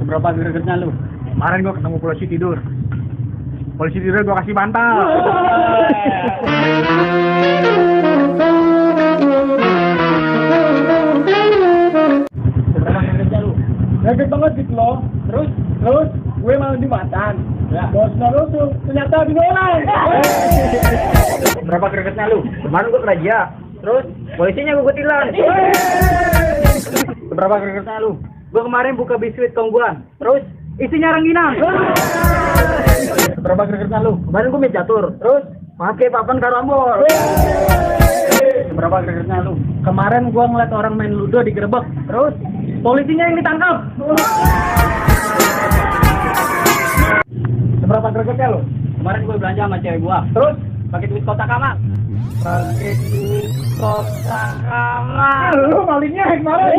Seberapa gregetnya lu? Kemarin gua ketemu polisi tidur. Polisi tidur gua kasih bantal. Seberapa gregetnya lu? Greget banget gitu loh. Terus gue malah dimatan. Ya. Bosnya lu tuh ternyata dibelai. Berapa gregetnya lu? Kemarin gua kerja. Terus polisinya gua tilang. Berapa gregetnya lu? Gua kemarin buka biskuit tongguan. Terus isinya rengginang. Berapa gregetnya lu? Kemarin gua main catur. Terus pakai papan karambol. Berapa gregetnya lu? Kemarin gua ngeliat orang main ludo digerebek. Terus polisinya yang ditangkap. Seberapa gregetnya lu? Kemarin gue belanja sama cewek gua. Terus pakai duit kotak kamar. Pakai duit kotak kamar. Lu malingnya kemarin.